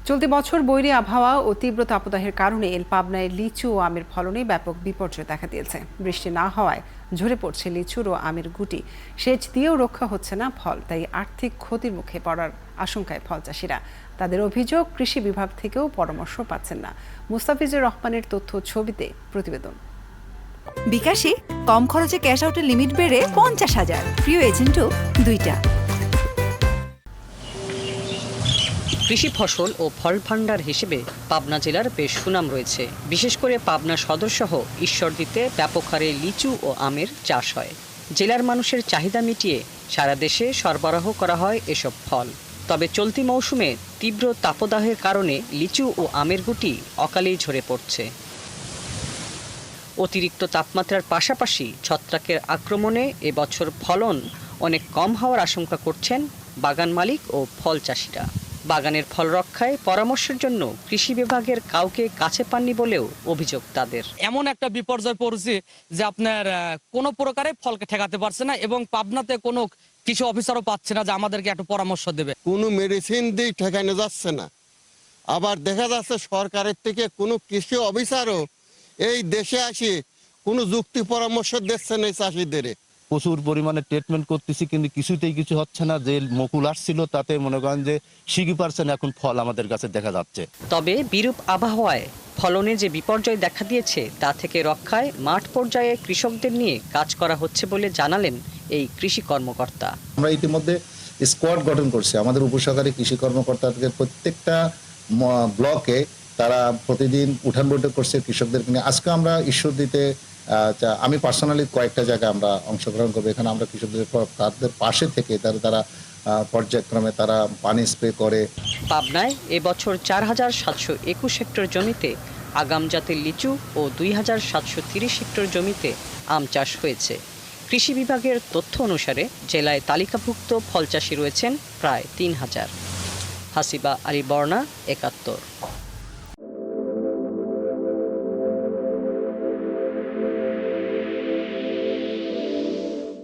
চলতি বছর বৈরী আবহাওয়া ও তীব্র তাপদাহের কারণে পাবনায় লিচু ও আমের ফলনে ব্যাপক বিপর্যয় দেখা দিয়েছে। বৃষ্টি না হওয়ায় ঝরে পড়ছে লিচুর ও আমের গুটি। সেচ দিয়েও রক্ষা হচ্ছে না ফল, তাই আর্থিক ক্ষতির মুখে পড়ার আশঙ্কায় ফল চাষিরা। তাদের অভিযোগ, কৃষি বিভাগ থেকেও পরামর্শ পাচ্ছেন না। মুস্তাফিজুর রহমানের তথ্য ছবিতে প্রতিবেদন। বিকাশে কম খরচে ক্যাশ আউটের লিমিট বেড়ে 50,000, প্রিয় এজেন্টও 2টা। কৃষি ফসল ও ফল ভাণ্ডার হিসেবে পাবনা জেলার বেশ সুনাম রয়েছে। বিশেষ করে পাবনা সদরসহ ঈশ্বরদীতে ব্যাপক হারে লিচু ও আমের চাষ হয়। জেলার মানুষের চাহিদা মিটিয়ে সারা দেশে সরবরাহ করা হয় এসব ফল। তবে চলতি মৌসুমে তীব্র তাপদাহের কারণে লিচু ও আমের গুটি অকালেই ঝরে পড়ছে। অতিরিক্ত তাপমাত্রার পাশাপাশি ছত্রাকের আক্রমণে এবছর ফলন অনেক কম হওয়ার আশঙ্কা করছেন বাগান মালিক ও ফল চাষিরা। বাগানের ফল রক্ষায় পরামর্শের জন্য কৃষি বিভাগের কাউকে কাছে পাননি বলেও অভিযোগ তাদের। এমন একটা বিপর্যয় পড়ছে যে আপনার কোনো প্রকারে ফলকে ঠেকাতে পারছে না, এবং পাবনাতে কোনো কৃষি অফিসারও পাচ্ছে না যে আমাদেরকে একটু পরামর্শ দেবে। কোনো মেডিসিন দিয়ে ঠেকানো যাচ্ছে না। আবার দেখা যাচ্ছে সরকারের থেকে কোনো কৃষি অফিসারও এই দেশে আসে কোনো যুক্তি পরামর্শ দিচ্ছে না চাষিদের। প্রচুর পরিমাণে ট্রিটমেন্ট করতেছি, কিন্তু কিছুতেই কিছু হচ্ছে না। যে মকুল আসছিল তাতে মনে করেন যে 60% এখন ফল আমাদের কাছে দেখা যাচ্ছে। তবে বিরূপ আবহাওয়ায় ফলনে যে বিপর্যয় দেখা দিয়েছে তা থেকে রক্ষায় মাঠ পর্যায়ে কৃষকদের নিয়ে কাজ করা হচ্ছে বলে জানালেন এই কৃষি কর্মকর্তা। আমরা ইতিমধ্যে স্কোয়াড গঠন করছি। আমাদের উপসহকারী কৃষি কর্মকর্তাদের প্রত্যেকটা ব্লকে তারা প্রতিদিন উঠান বৈঠক করছে কৃষকদেরকে নিয়ে। আজকে আমরা ঈশ্বরদীতে আমি পার্সোনালি কয়েকটা জায়গায় আমরা অংশগ্রহণ করবো। এখানে আমরা কৃষকদের তাদের পাশে থেকে তারা পর্যায়ক্রমে তারা পানি স্প্রে করে। পাবনায় এবছর 4,721 হেক্টর জমিতে আগাম জাতের লিচু ও 2,730 হেক্টর জমিতে আম চাষ হয়েছে। কৃষি বিভাগের তথ্য অনুসারে জেলায় তালিকাভুক্ত ফল চাষি রয়েছেন প্রায় 3,000। হাসিবা আলী বর্ণা, 71।